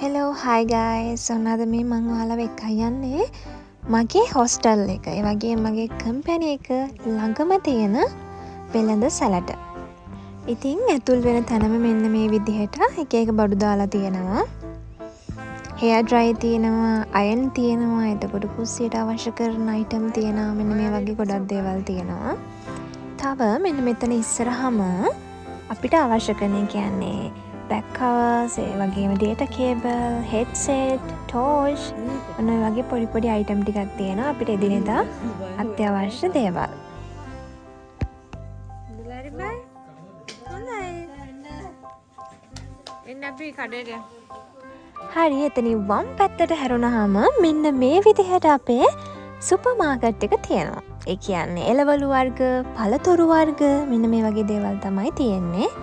Hello හයි guys ඔන්න අද මේ මං ඔයාලව එක්කයි යන්නේ මගේ හොස්ටල් එක ඒ වගේ මගේ කම්පැනි එක ළඟම තියෙන වෙළඳ සැලට. ඉතින් ඇතුල් වෙන තැනම මෙන්න මේ විදිහට එක එක බඩු දාලා තියෙනවා. හෙයා ඩ්‍රයි තියෙනවා, අයන් තියෙනවා, එතකොට කුස්සියට අවශ්‍ය කරන අයිටම් තියෙනවා. මෙන්න මේ වගේ ගොඩක් දේවල් තියෙනවා. තව මෙන්න මෙතන ඉස්සරහම අපිට අවශ්‍ය කරන කියන්නේ බැක් කවර්ස්, ඒ වගේම ඩේටා කේබල්, හෙඩ්සෙට්, ටෝර්ච් ඔන්න ඔය වගේ පොඩි පොඩි අයිටම් ටිකක් තියෙනවා අපිට එදිනෙදා අත්‍යවශ්‍ය දේවල්. හරි එතනින් වම් පැත්තට හැරුණාම මෙන්න මේ විදිහට අපේ සුපර් මාකට් එක තියෙනවා. ඒ කියන්නේ එළවලු වර්ග, පළතුරු වර්ග මෙන්න මේ වගේ දේවල් තමයි තියෙන්නේ.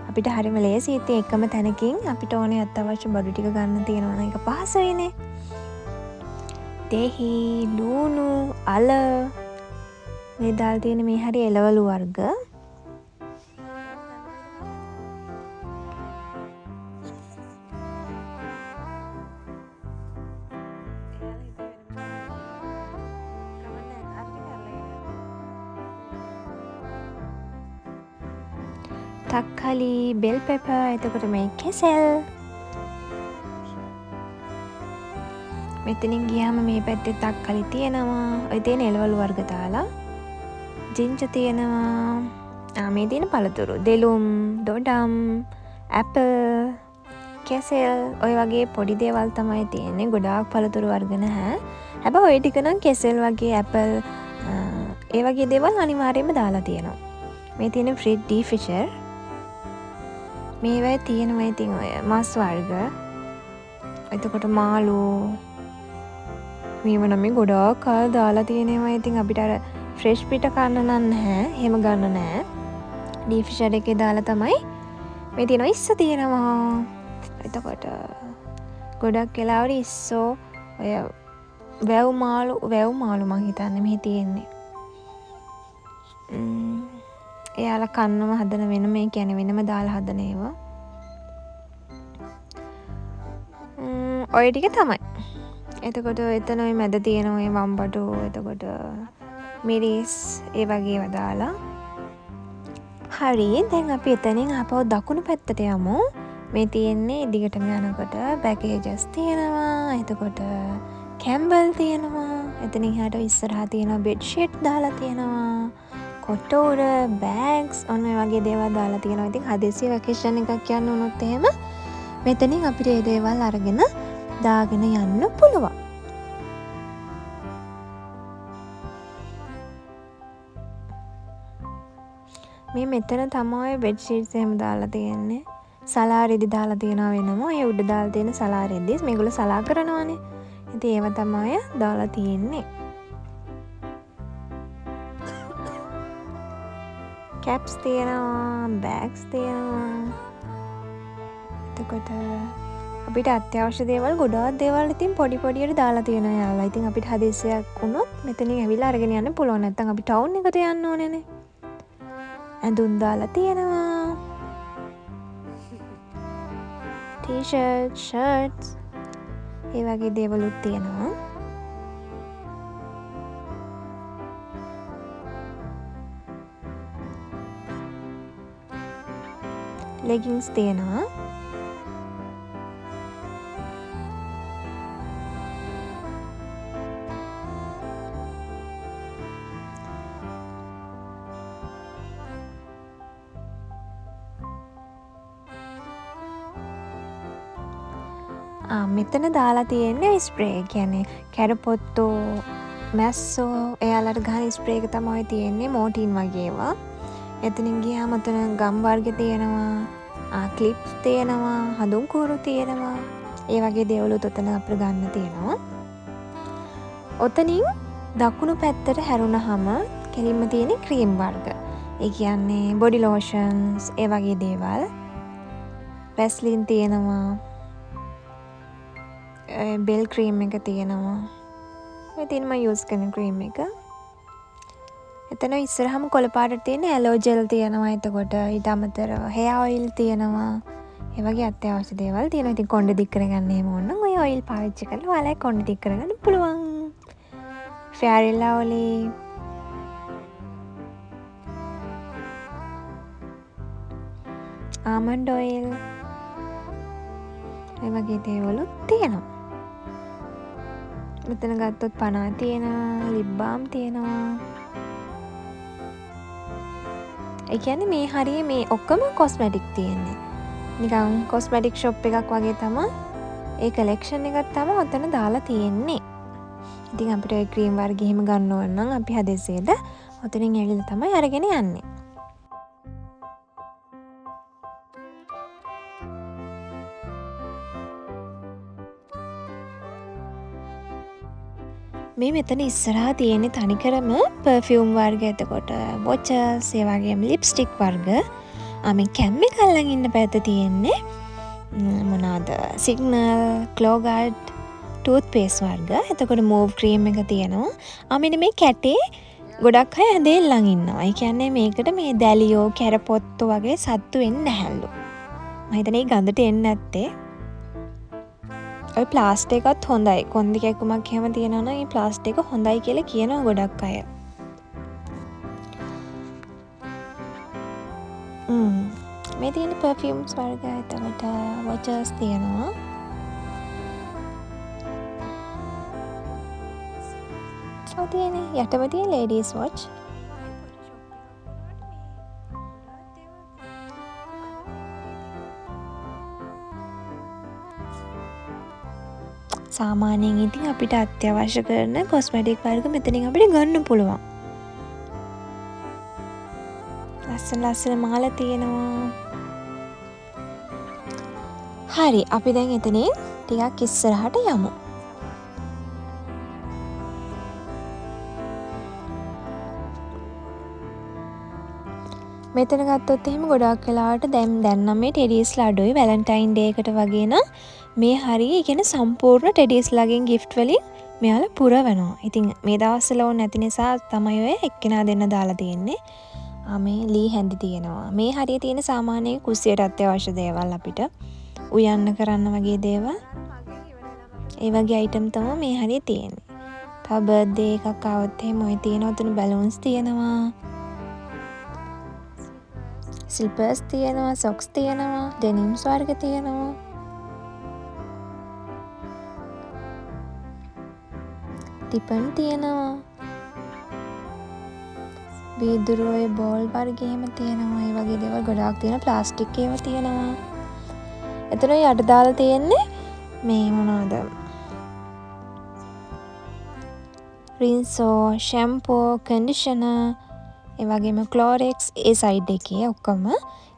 අපිට හරිම ලේසි. ඉතින් එකම තැනකින් අපිට ඕනේ අත්‍යවශ්‍ය බඩු ටික ගන්න තියෙනවා නම් ඒක පහසුයිනේ. දෙහි, ලුණු, අල මේ දාලා තියෙන මේ හරි එළවලු වර්ග. තක්කලි, බෙල් පෙපර්, එතකොට මේ කෙසෙල්. මෙතනින් ගියාම මේ පැත්තේ තක්කලි තියෙනවා. ඔය තියෙන එළවලු වර්ග දාලා. ජින්ජර් තියෙනවා. මේ තියෙන පළතුරු. දෙලුම්, දොඩම්, ඇපල්, කෙසෙල් ඔය වගේ පොඩි දේවල් තමයි තියෙන්නේ. ගොඩාක් පළතුරු වර්ග නැහැ. හැබැයි ඔය ටික නම් කෙසෙල් වගේ ඇපල් ඒ වගේ දේවල් අනිවාර්යයෙන්ම දාලා තියෙනවා. මේ තියෙන ෆ්‍රිජ් ඩීෆිෂර්. මේවැ තියෙනවා ඉතින් ඔය මස් වර්ග. එතකොට මාළු මේව නම් මේ ගොඩාක් කල් දාලා තියෙනවා. ඉතින් අපිට අර ෆ්‍රෙෂ් පිට කන්න නම් නැහැ. එහෙම ගන්න නැහැ. ඩීෆිෂර් එකේ දාලා තමයි මේ තියෙනවා ඉස්ස තියෙනවා. එතකොට ගොඩක් වෙලාවට ඉස්සෝ ඔය වැව් මාළු මං හිතන්නේ මෙහි තියෙන්නේ. එයාලා කන්නම හදන වෙන මේ කියන්නේ වෙනම දාලා හදන ඒවා. ඔය ටික තමයි. එතකොට එතන ඔය මැද තියෙන ඔය වම්බඩු, එතකොට මිරිස් ඒ වගේ ඒවා දාලා. හරි දැන් අපි එතනින් ආපහු දකුණු පැත්තට යමු. මේ තියෙන්නේ දිගටම යනකොට පැකේජස් තියෙනවා. එතකොට කැම්බල් තියෙනවා. එතනින් එහාට ඉස්සරහා තියෙනවා බෙඩ් ෂීට් දාලා තියෙනවා. කොටෝර, බෑග්ස් ඔන්න ඔය වගේ දේවල් දාලා තියෙනවා. ඉතින් හදිසි වැකේෂන් එකක් යන්න උනොත් එහෙම මෙතනින් අපිට මේ දේවල් අරගෙන දාගෙන යන්න පුළුවන්. මේ මෙතන තමයි බෙඩ් ෂීට්ස් එහෙම දාලා තියෙන්නේ. සලා රෙදි දාලා තියෙනවා වෙනම. ඒ උඩ දාලා තියෙන සලා රෙදි මේගොල්ලෝ සලා කරනවානේ. ඉතින් ඒව තමයි දාලා තියෙන්නේ. කැප්ස් තියෙනවා, බෑග්ස් තියෙනවා. එතකොට අපිට අත්‍යවශ්‍ය දේවල් ගොඩාක් දේවල් ඉතින් පොඩි පොඩියට දාලා තියෙනවා යාළුවා. ඉතින් අපිට හදිස්සියක් වුණොත් මෙතනින් ඇවිල්ලා අරගෙන යන්න පුළුවන්. නැත්නම් අපි ටවුන් එකට යන්න ඕනේනේ. ඇඳුම් දාලා තියෙනවා. ටී-ෂර්ට්, ෂර්ට්ස් ඒ වගේ දේවලුත් තියෙනවා. ලෙගින්ස් තියෙනවා. මෙතන දාලා තියෙන්නේ ස්ප්‍රේ. කියන්නේ කැරපොත්තෝ, මැස්සෝ එයාලට ගහන ස්ප්‍රේ එක තමයි තියෙන්නේ. මෝටින් වගේ ඒවා. එතනින් ගියාම ඔතන ගම් වර්ග තියෙනවා, ක්ලිප්ස් තියෙනවා, හඳුන් කූරු තියෙනවා. ඒ වගේ දේවලුත් ඔතන අපිට ගන්න තියෙනවා. ඔතනින් දකුණු පැත්තට හැරුණාම කෙලින්ම තියෙන ක්‍රීම් වර්ග. ඒ කියන්නේ බොඩි ලෝෂන්ස් ඒ වගේ දේවල්. වැස්ලින් තියෙනවා. බෙල් ක්‍රීම් එක තියෙනවා. මේ තියෙන මම යූස් කරන ක්‍රීම් එක. එතන ඉස්සරහම කොළ පාටට තියෙන ඇලෝ ජෙල් තියෙනවා. එතකොට ඊට අමතරව හෙයා ඔයිල් තියෙනවා. ඒ වගේ අත්‍යවශ්‍ය දේවල් තියෙනවා. ඉතින් කොණ්ඩේ දික් කරගන්න එහෙම ඕන නම් ඔය ඔයිල් පාවිච්චි කරලා ඔයාලා කොණ්ඩේ දික් කරගන්න පුළුවන්. ෆෙයාරි ලව්ලි ආමන්ඩ් ඔයිල් ඒ වගේ දේවලුත් තියෙනවා. මෙතන ගත්තොත් පනා තියෙනවා, ලිප් බාම් තියෙනවා. ඒ කියන්නේ මේ හරිය මේ ඔක්කොම කොස්මැටික් තියෙන්නේ. නිකන් කොස්මැටික් ෂොප් එකක් වගේ තමයි. ඒ කලෙක්ෂන් එකක් තමයි ඔතන දාලා තියෙන්නේ. ඉතින් අපිට ඒ ක්‍රීම් වර්ග එහෙම ගන්න ඕන නම් අපි හදිසියට ඔතනින් ඇවිල්ලා තමයි අරගෙන යන්නේ. මේ මෙතන ඉස්සරහා තියෙන්නේ තනිකරම පර්ෆියුම් වර්ග, එතකොට වොචර්ස්, ඒ වගේම ලිප්ස්ටික් වර්ග. මේ කැම්මේ කල්ලන් ඉන්න පැත්ත තියෙන්නේ මොනවාද? Signal, glow guard, tooth pace වර්ග. එතකොට මූව් ක්‍රීම් එක තියෙනවා. මෙන්න මේ කැටේ ගොඩක් අය ඇඳෙල්ලන් ඉන්නවා. ඒ කියන්නේ මේකට මේ දැලියෝ, කැරපොත්තෝ වගේ සත්තු එන්නේ නැහැලු. මම හිතන්නේ ගඳට එන්නේ නැත්තේ. ඔය ප්ලාස්ටික් එකත් හොඳයි. කොන්දේ කැකුමක් එහෙම තියෙනවා නම් මේ ප්ලාස්ටික් එක හොඳයි කියලා කියනවා ගොඩක් අය. මේ තියෙන පර්ෆියුම්ස් වර්ග, එතකොට වොචර්ස් තියෙනවා. ඔය තියෙන්නේ යටම තියෙන ලේඩීස් වොච්. සාමාන්‍යයෙන් ඉතින් අපිට අත්‍යවශ්‍ය කරන කොස්මැටික් වර්ග මෙතනින් අපිට ගන්න පුළුවන්. ලස්සන මාලා තියෙනවා. හරි, අපි දැන් එතනින් ටිකක් ඉස්සරහට යමු. මෙතන ගත්තොත් එහෙම ගොඩක් වෙලාවට දැන් නම් මේ ටෙඩීස්ලා අඩුයි. වැලන්ටයින් ඩේ එකට වගේ නම් මේ හරිය කියන සම්පූර්ණ ටෙඩීස්ලාගෙන් ගිෆ්ට් වලින් මෙයාලා පුරවනවා. ඉතින් මේ දවස්වල ඕන නැති නිසා තමයි ඔය එක්කෙනා දෙන්න දාලා තියෙන්නේ. මේ ලී හැඳි තියෙනවා. මේ හරිය තියෙන සාමාන්‍ය කුස්සියට අත්‍යවශ්‍ය දේවල් අපිට උයන්න කරන්න වගේ දේවල්. ඒ වගේ අයිටම් තමයි මේ හරිය තියෙන්නේ. තව බර්ත්ඩේ එකක් ආවොත් එහෙම ඔය තියෙන උතුණු බැලූන්ස් තියෙනවා. ස්ලිපර්ස් තියෙනවා, සොක්ස් තියෙනවා, ඩෙනිම්ස් වර්ග තියෙනවා. ටිපන් තියෙනවා. වීදුරු ඔය බෝල් වර්ග එහෙම තියෙනවා. ඒ වගේ දේවල් ගොඩාක් තියෙනවා. ප්ලාස්ටික් ඒවා තියෙනවා. එතන යට දාලා තියෙන්නේ මේ මොනවද? රින්සෝ, ෂැම්පෝ, කන්ඩිෂනර්, ඒ වගේම ක්ලෝරෙක්ස් ඒ සයිඩ් එකේ ඔක්කොම.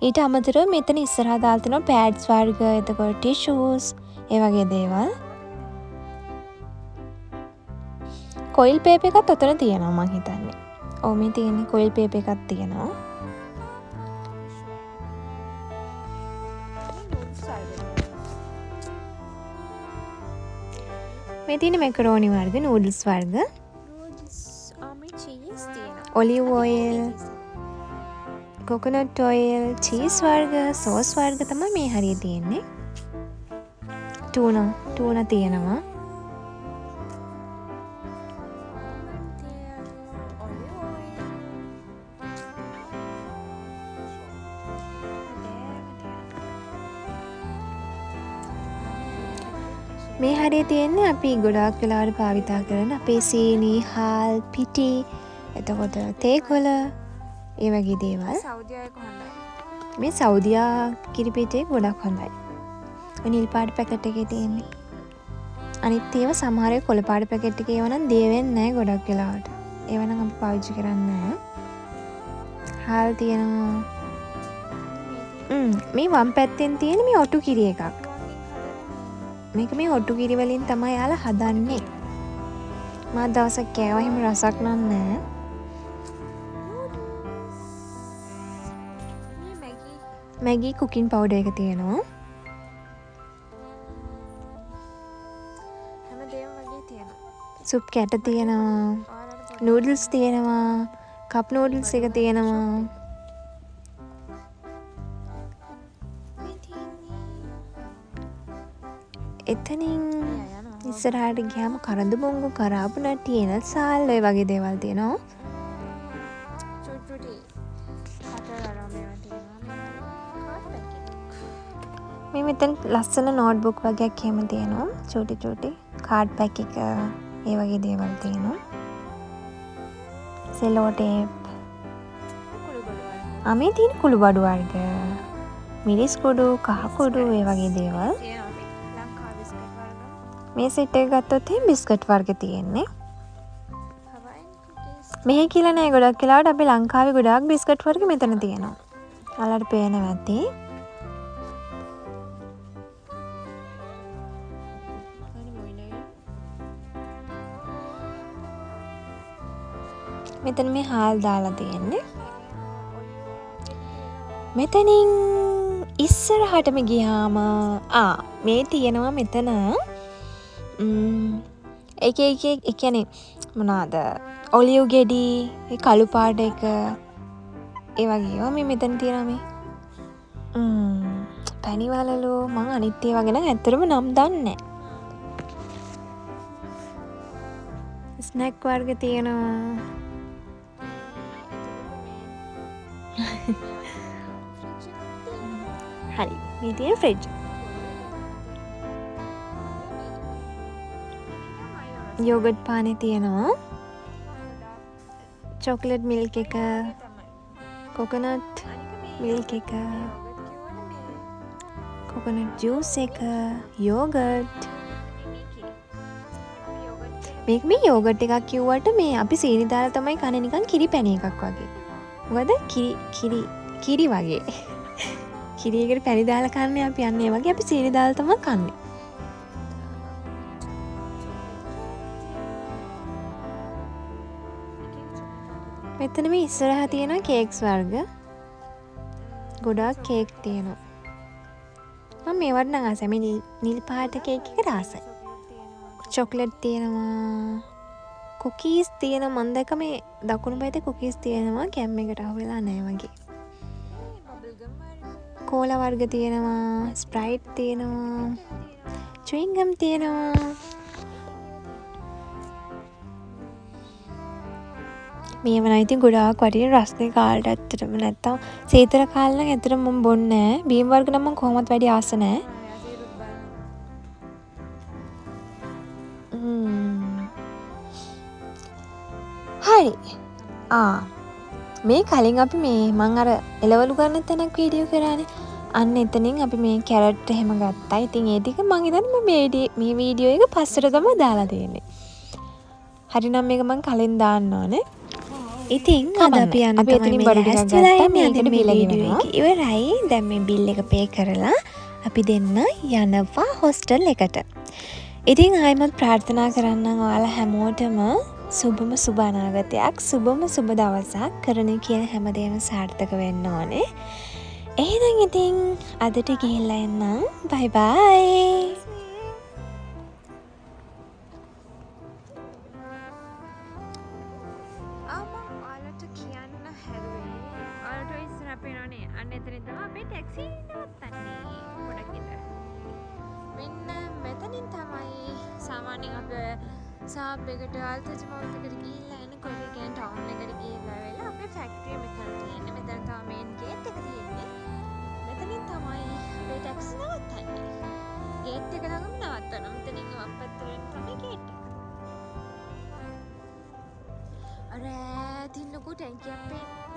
ඊට අමතරව මෙතන ඉස්සරහා දාලා තියෙනවා පෑඩ්ස් වර්ග, එතකොට ටිෂූස්, ඒ වගේ දේවල්. කොයිල් පේපර් එකත් ඔතන තියෙනවා මං හිතන්නේ. ඔව් මේ තියෙන්නේ කොයිල් පේපර් එකක් තියෙනවා. මේ තියෙන මැකරෝනි වර්ග, නූඩල්ස් වර්ග, olive oil, coconut oil, cheese වර්ග, සෝස් වර්ග තමයි මේ හරිය තියෙන්නේ. ටූනා තියෙනවා. මේ හරිය තියෙන්නේ අපි ගොඩාක් වෙලාවට භාවිතා කරන අපේ සීනි, හාල්, පිටි, එතකොට තේකොළ, ඒ වගේ දේවල්. මේ සෞදියා කිරිපිටි ගොඩක් හොඳයි. ඔය නිල් පාට පැකට් එකේ තියෙන්නේ. අනිත් ඒවා සමහර ඒවා කොළ පාට පැකට් එකේ ඒවා නම් දිය වෙන්නේ නැහැ ගොඩක් වෙලාවට. ඒවා නම් අපි පාවිච්චි කරන්නේ නැහැ. හාල් තියෙනවා. මේ වම් පැත්තෙන් තියෙන මේ ඔටු කිරි එකක්. මේක මේ ඔටු කිරි වලින් තමයි යාලා හදන්නේ. මම දවසක් කෑවා එහෙම රසක් නැහැ. මැගි කුකින් පවුඩර් එක තියෙනවා. හැමදේම වගේ තියෙනවා. සුප් කැට තියෙනවා. නූඩල්ස් තියෙනවා. කප් නූඩල්ස් එක තියෙනවා. මෙතනින් ඉස්සරහට ගියාම කරඳු බොංගු කරාබු නටියන සාල් ඔය වගේ දේවල් තියෙනවා. මේ මෙතන ලස්සන නෝට්බුක් වගේක් එහෙම තියෙනවා. චූටි කාඩ් පැක් එක ඒ වගේ දේවල් තියෙනවා. Cello tape. මේ තියෙන කුළු බඩු වර්ග. මිරිස් කුඩු, කහ කුඩු ඒ වගේ දේවල්. මේ සෙට් එක ගත්තොත් එහෙනම් බිස්කට් වර්ග තියෙන්නේ. මෙහි කියලා නෑ ගොඩක් වෙලාවට අපි ලංකාවේ ගොඩාක් බිස්කට් වර්ග මෙතන තියෙනවා. ඔයාලට පේනවා ඇති. මෙතන මේ හාල් දාලා තියෙන්නේ. මෙතනින් ඉස්සරහටම ගියාම මේ තියෙනවා මෙතන එක කියන්නේ මොනවාද ඔලිව් ගෙඩි කළු පාට එක ඒ වගේ ඒවා මේ මෙතන තියෙනවා මේ පැණි වලලු මං අනිත් ඒවා ගැන ඇත්තටම නම් දන්නේ නැහැ. ස්නැක් වර්ග තියෙනවා. හරි මේ තියෙන ෆ්‍රිජ්. යෝගට් පානේ තියෙනවා. චොකලට් මිල්ක් එක, කොකනට් මිල්ක් එක, කොකනට් ජූස් එක, යෝගට්. මේ යෝගට් එකක් කිව්වට මේ අපි සීනි දාලා තමයි කන්නේ නිකන් කිරි පැණි එකක් වගේ. මොකද කිරි වගේ. කිරි එකට පැණි දාලා කන්නේ අපි යන්නේ වගේ අපි සීනි දාලා තමයි කන්නේ. මෙතන මේ ඉස්සරහා තියෙන කේක්ස් වර්ග. ගොඩාක් කේක් තියෙනවා. මම මේවට නම් ආසයි. මේ නිල් පාට කේක් එක ආසයි. චොකලට් තියෙනවා. කුකීස් තියෙනවා. මම දැක්ක මේ දකුණු පැත්තේ කුකීස් තියෙනවා. කැම් එකට අහු වෙලා නැහැ වගේ. කෝලා වර්ග තියෙනවා. ස්ප්‍රයිට් තියෙනවා. චුයින් ගම් තියෙනවා. මේ වන ඉතින් ගොඩාක් වටින රස්නේ කාලට ඇත්තටම නැත්තම් සීතල කාලේ නම් ඇත්තටම මම බොන්නේ නැහැ. බීම් වර්ග නම් මම කොහොමවත් වැඩි ආස නැහැ. හරි. මේ කලින් අපි මේ මං අර එලවලු ගන්න තැනක් වීඩියෝ කරානේ. අන්න එතනින් අපි මේ කැරට් එහෙම ගත්තා. ඉතින් ඒ ටික මං හිතන්නේ මේ වීඩියෝ එක පස්සට තමයි දාලා තියෙන්නේ. හරි නම් මේක මං කලින් දාන්න ඕනේ. ඉතින් අද අපි යන්න තමයි බඩු ටිකක් ගත්තා. මේ අදින බිල් වීඩියෝ එක ඉවරයි. දැන් මේ බිල් එක පේ කරලා අපි දෙන්න යනවා හොස්ටල් එකට. ඉතින් ආයෙමත් ප්‍රාර්ථනා කරන්නම් ඔයාලා හැමෝටම සුබම සුබ අනාගතයක් සුබම සුබ දවසක් කරන කියන හැමදේම සාර්ථක වෙන්න ඕනේ. එහෙනම් ඉතින් අදට ගිහිල්ලා එන්නම්. බයි බයි. සාබ් එකට ආල්තජ මවුතකට ගිහිල්ලා එනකොට කියන්නේ ටවුන් එකට ගිහිල්ලා වෙලා අපේ ෆැක්ටරිය මෙතන තියෙන්නේ. මෙතන තමයි මේන් ගේට් එක තියෙන්නේ. මෙතනින් තමයි අපේ ටැක්සි නවත්තන්නේ. ගේට් එක ළඟම නවත්තනවා. මෙතනින් අපත්තෙන් තමයි ගේට් එක. අර තින්නකෝ ටැංකියක් පේන්නේ.